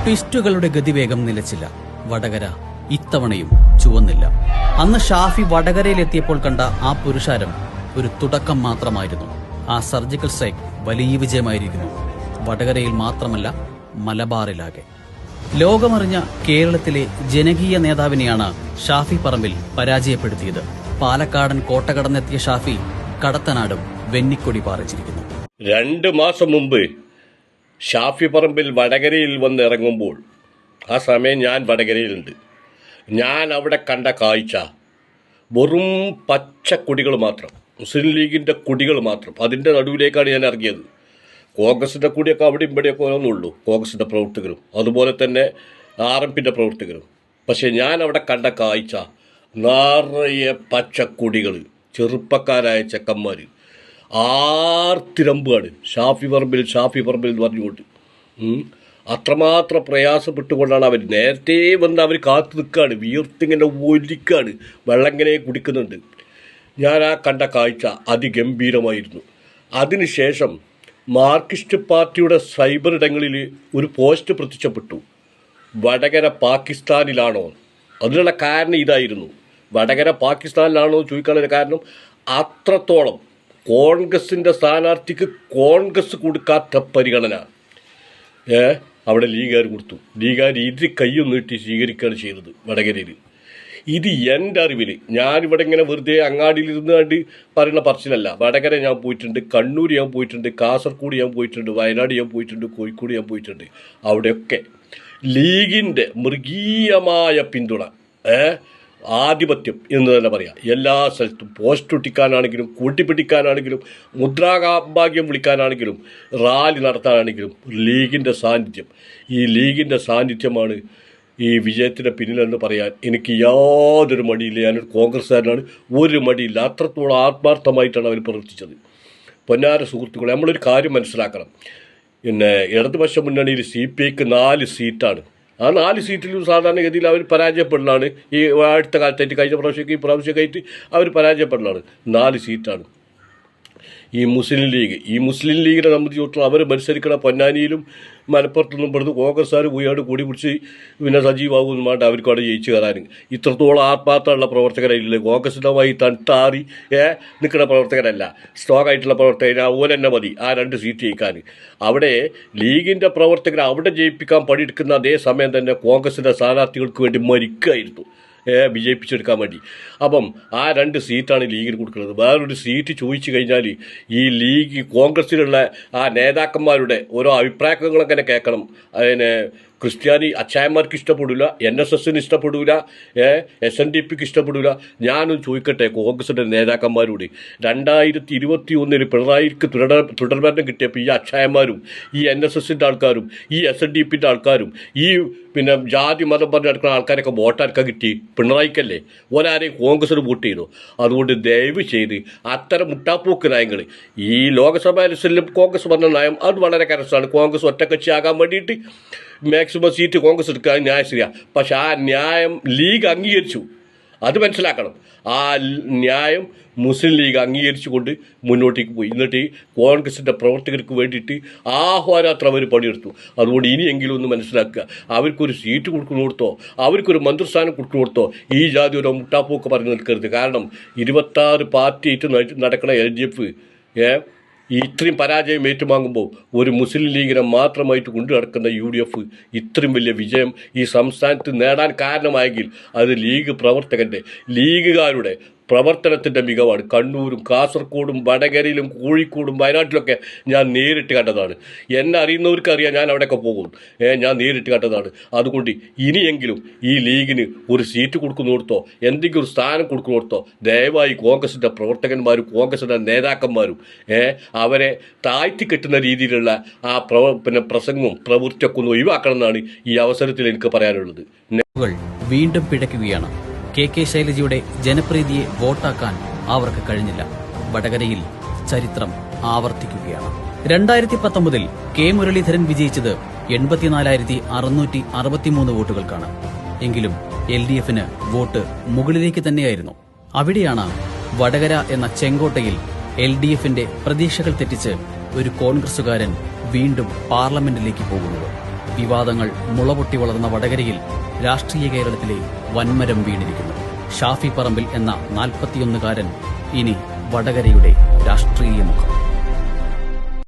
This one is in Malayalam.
ട്വിസ്റ്റുകളുടെ ഗതിവേഗം നിലച്ചില്ല. വടകര ഇത്തവണയും ചുവന്നില്ല. അന്ന് ഷാഫി വടകരയിലെത്തിയപ്പോൾ കണ്ട ആ പുരുഷാരം ഒരു തുടക്കം മാത്രമായിരുന്നു. ആ സർജിക്കൽ സ്ട്രൈക്ക് വലിയ വിജയമായിരിക്കുന്നു. വടകരയിൽ മാത്രമല്ല, മലബാറിലാകെ. ലോകമറിഞ്ഞ കേരളത്തിലെ ജനകീയ നേതാവിനെയാണ് ഷാഫി പറമ്പിൽ പരാജയപ്പെടുത്തിയത്. പാലക്കാടൻ കോട്ട കടന്നെത്തിയ ഷാഫി കടത്തനാടും വെന്നിക്കൊടി പാറിച്ചിരിക്കുന്നു. 2 മാസം മുമ്പ് ഷാഫി പറമ്പിൽ വടകരയിൽ വന്നിറങ്ങുമ്പോൾ ആ സമയം ഞാൻ വടകരയിലുണ്ട്. ഞാൻ അവിടെ കണ്ട കാഴ്ച വെറും പച്ച കൊടികൾ മാത്രം, മുസ്ലിം ലീഗിൻ്റെ കൊടികൾ മാത്രം. അതിൻ്റെ നടുവിലേക്കാണ് ഞാൻ ഇറങ്ങിയത്. കോൺഗ്രസിൻ്റെ കൊടിയൊക്കെ അവിടെ ഇവിടെയൊക്കെ ഒന്നുള്ളൂ, കോൺഗ്രസിൻ്റെ പ്രവർത്തകരും അതുപോലെ തന്നെ RMPൻ്റെ പ്രവർത്തകരും. പക്ഷേ ഞാൻ അവിടെ കണ്ട കാഴ്ച നിറയെ പച്ചക്കൊടികൾ, ചെറുപ്പക്കാരായ ചെക്കന്മാർ ആർത്തിരമ്പുകയാണ് ഷാഫി പറമ്പിൽ എന്ന് പറഞ്ഞുകൊണ്ട്. അത്രമാത്രം പ്രയാസപ്പെട്ടുകൊണ്ടാണ് അവർ നേരത്തെ വന്ന് അവർ കാത്തു നിൽക്കുകയാണ്, വിയർത്തിങ്ങനെ ഒലിക്കുകയാണ്, വെള്ളം ഇങ്ങനെ കുടിക്കുന്നുണ്ട്. ഞാൻ ആ കണ്ട കാഴ്ച അതിഗംഭീരമായിരുന്നു. അതിനുശേഷം മാർക്സിസ്റ്റ് പാർട്ടിയുടെ സൈബർ ഇടങ്ങളിൽ ഒരു പോസ്റ്റ് പ്രത്യക്ഷപ്പെട്ടു, വടകര പാകിസ്ഥാനിലാണോ? അതിനുള്ള കാരണം ഇതായിരുന്നു. വടകര പാകിസ്ഥാനിലാണോ ചോദിക്കാനുള്ള കാരണം, അത്രത്തോളം കോൺഗ്രസിൻ്റെ സ്ഥാനാർത്ഥിക്ക് കോൺഗ്രസ് കൊടുക്കാത്ത പരിഗണന അവിടെ ലീഗുകാർ കൊടുത്തു. ലീഗുകാർ ഇതിൽ കയ്യും നീട്ടി സ്വീകരിക്കുകയാണ് ചെയ്തത് വടകരയിൽ. ഇത് എൻ്റെ അറിവിൽ, ഞാനിവിടെ ഇങ്ങനെ വെറുതെ അങ്ങാടിയിൽ ഇരുന്നുകൊണ്ട് പറയുന്ന പറച്ചിലല്ല. വടകര ഞാൻ പോയിട്ടുണ്ട്, കണ്ണൂർ ഞാൻ പോയിട്ടുണ്ട്, കാസർഗോഡ് ഞാൻ പോയിട്ടുണ്ട്, വയനാട് ഞാൻ പോയിട്ടുണ്ട്, കോഴിക്കോട് ഞാൻ പോയിട്ടുണ്ട്. അവിടെയൊക്കെ ലീഗിൻ്റെ മൃഗീയമായ പിന്തുണ, ആധിപത്യം എന്ന് തന്നെ പറയാം. എല്ലാ സ്ഥലത്തും പോസ്റ്റ് ഒട്ടിക്കാനാണെങ്കിലും, കൂട്ടിപ്പിടിക്കാനാണെങ്കിലും, മുദ്രാഭാഗ്യം വിളിക്കാനാണെങ്കിലും, റാലി നടത്താനാണെങ്കിലും ലീഗിൻ്റെ സാന്നിധ്യം, ഈ ലീഗിൻ്റെ സാന്നിധ്യമാണ് ഈ വിജയത്തിൻ്റെ പിന്നിലെന്ന് പറയാൻ എനിക്ക് യാതൊരു മടിയില്ല. ഞാനൊരു കോൺഗ്രസ്സുകാരനാണ്, ഒരു മടിയില്ല. അത്രത്തോളം ആത്മാർത്ഥമായിട്ടാണ് അവർ പ്രവർത്തിച്ചത്. പൊന്നാര സുഹൃത്തുക്കളെ, നമ്മളൊരു കാര്യം മനസ്സിലാക്കണം. പിന്നെ ഇടതുപക്ഷ മുന്നണിയിൽ CPIക്ക് 4 സീറ്റാണ്. ആ 4 സീറ്റിലും സാധാരണഗതിയിൽ അവർ പരാജയപ്പെടലാണ്. ഈ അടുത്ത കാലത്തായിട്ട്, കഴിഞ്ഞ പ്രാവശ്യമൊക്കെ ഈ പ്രാവശ്യമൊക്കെയായിട്ട് അവർ പരാജയപ്പെടലാണ്. 4 സീറ്റാണ് ഈ മുസ്ലിം ലീഗിനെ സംബന്ധിച്ചിടത്തോളം അവർ മത്സരിക്കണ പൊന്നാനിയിലും മലപ്പുറത്തൊന്നും പെടുന്നു കോൺഗ്രസ്സുകാർ പോയാണ്ട് കൂടി പിടിച്ച് പിന്നെ സജീവാകുമെന്ന് വേണ്ട അവർക്ക് അവിടെ ജയിച്ച് കയറാൻ. ഇത്രത്തോളം ആത്മാർത്ഥമുള്ള പ്രവർത്തകരായിട്ടില്ല. കോൺഗ്രസിനുമായി തട്ടാറി നിൽക്കുന്ന പ്രവർത്തകരല്ല, സ്ട്രോങ് ആയിട്ടുള്ള പ്രവർത്തകർ അതുപോലെ തന്നെ മതി ആ 2 സീറ്റ് ജയിക്കാൻ. അവിടെ ലീഗിൻ്റെ പ്രവർത്തകരെ അവിടെ ജയിപ്പിക്കാൻ പണിയെടുക്കുന്ന അതേ സമയം തന്നെ കോൺഗ്രസിൻ്റെ സ്ഥാനാർത്ഥികൾക്ക് വേണ്ടി മരിക്കുകയായിരുന്നു, വിജയിപ്പിച്ചെടുക്കാൻ വേണ്ടി. അപ്പം ആ 2 സീറ്റാണ് ലീഗിന് കൊടുക്കുന്നത്. വേറൊരു സീറ്റ് ചോദിച്ചു കഴിഞ്ഞാൽ ഈ ലീഗ് കോൺഗ്രസ്സിലുള്ള ആ നേതാക്കന്മാരുടെ ഓരോ അഭിപ്രായങ്ങളൊക്കെ കേൾക്കണം. അതിന് ക്രിസ്ത്യാനി അച്ചായന്മാർക്ക് ഇഷ്ടപ്പെടില്ല, NSSന് ഇഷ്ടപ്പെടില്ല, SNDPക്ക് ഇഷ്ടപ്പെടില്ല. ഞാനും ചോദിക്കട്ടെ കോൺഗ്രസിൻ്റെ നേതാക്കന്മാരോട്, 2021 പിണറായിക്ക് തുടർഭരണം കിട്ടിയപ്പോൾ ഈ അച്ചായന്മാരും ഈ NSSൻ്റെ ആൾക്കാരും ഈ SNDPൻ്റെ ആൾക്കാരും ഈ പിന്നെ ജാതി മതം പറഞ്ഞ് നടക്കുന്ന ആൾക്കാരൊക്കെ വോട്ടാർക്കാൻ കിട്ടി, പിണറായിക്കല്ലേ? ഓനാരെയും കോൺഗ്രസിന് വോട്ട് ചെയ്തു. അതുകൊണ്ട് ദയവ് ചെയ്ത് അത്തരം മുട്ടാപ്പോക്ക് നയങ്ങൾ, ഈ ലോക്സഭാ ഇലക്ഷനിലും കോൺഗ്രസ് പറഞ്ഞ നയം അത് വളരെ കരസ്ഥാണ്. കോൺഗ്രസ് ഒറ്റക്കക്ഷിയാകാൻ വേണ്ടിയിട്ട് മാക്സിമം സീറ്റ് കോൺഗ്രസ് എടുക്കാൻ ന്യായം ശരിയാണ്. പക്ഷെ ആ ന്യായം ലീഗ് അംഗീകരിച്ചു, അത് മനസ്സിലാക്കണം. ആ ന്യായം മുസ്ലിം ലീഗ് അംഗീകരിച്ചുകൊണ്ട് മുന്നോട്ടേക്ക് പോയി. എന്നിട്ട് കോൺഗ്രസിൻ്റെ പ്രവർത്തകർക്ക് വേണ്ടിയിട്ട് ആഹ്വാനാത്രം അവർ പണിയെടുത്തു. അതുകൊണ്ട് ഇനിയെങ്കിലും ഒന്ന് മനസ്സിലാക്കുക, അവർക്കൊരു സീറ്റ് കൊടുക്കുന്നിടത്തോ അവർക്കൊരു മന്ത്രിസ്ഥാനം കൊടുക്കുന്നിടത്തോ ഈ ജാതി ഒരു മുട്ടാപ്പോക്ക് പറഞ്ഞു നിൽക്കരുത്. കാരണം 26 പാർട്ടിയായിട്ട് നടക്കുന്ന LDF ഇത്രയും പരാജയം ഏറ്റുവാങ്ങുമ്പോൾ ഒരു മുസ്ലിം ലീഗിനെ മാത്രമായിട്ട് കൊണ്ടു നടക്കുന്ന UDF ഇത്രയും വലിയ വിജയം ഈ സംസ്ഥാനത്ത് നേടാൻ കാരണമായെങ്കിൽ അത് ലീഗ് പ്രവർത്തകൻ്റെ, ലീഗുകാരുടെ പ്രവർത്തനത്തിൻ്റെ മികവാണ്. കണ്ണൂരും കാസർഗോഡും വടകരയിലും കോഴിക്കോടും വയനാട്ടിലൊക്കെ ഞാൻ നേരിട്ട് കണ്ടതാണ്. എന്നെ അറിയുന്നവർക്കറിയാം, ഞാൻ അവിടെയൊക്കെ പോകും, ഞാൻ നേരിട്ട് കണ്ടതാണ്. അതുകൊണ്ട് ഇനിയെങ്കിലും ഈ ലീഗിന് ഒരു സീറ്റ് കൊടുക്കുന്നിടത്തോ എന്തെങ്കിലും ഒരു സ്ഥാനം കൊടുക്കുന്നിടത്തോ ദയവായി കോൺഗ്രസിൻ്റെ പ്രവർത്തകന്മാരും കോൺഗ്രസിൻ്റെ നേതാക്കന്മാരും അവരെ താഴ്ത്തിക്കെട്ടുന്ന രീതിയിലുള്ള ആ പ്രസംഗവും പ്രവൃത്തിയൊക്കെ ഒന്ന് ഒഴിവാക്കണം എന്നാണ് ഈ അവസരത്തിൽ എനിക്ക് പറയാനുള്ളത്. വീണ്ടും പിഴയ്ക്കുകയാണ്. KK ശൈലജയുടെ ജനപ്രീതിയെ വോട്ടാക്കാൻ അവർക്ക് കഴിഞ്ഞില്ല. വടകരയിൽ ചരിത്രം ആവർത്തിക്കുകയാണ്. 2019 K മുരളീധരൻ വിജയിച്ചത് 84,663 വോട്ടുകൾക്കാണ്. എങ്കിലും LDFന് വോട്ട് മുകളിലേക്ക് തന്നെയായിരുന്നു. അവിടെയാണ് വടകര എന്ന ചെങ്കോട്ടയിൽ LDFന്റെ പ്രതീക്ഷകൾ തെറ്റിച്ച് ഒരു കോൺഗ്രസുകാരൻ വീണ്ടും പാർലമെന്റിലേക്ക് പോകുന്നത്. വിവാദങ്ങൾ മുളപൊട്ടി വളർന്ന വടകരയിൽ രാഷ്ട്രീയ കേരളത്തിലെ വൻമരം വീണിരിക്കുന്നു. ഷാഫി പറമ്പിൽ എന്ന 41-കാരൻ ഇനി വടകരയുടെ രാഷ്ട്രീയ മുഖം.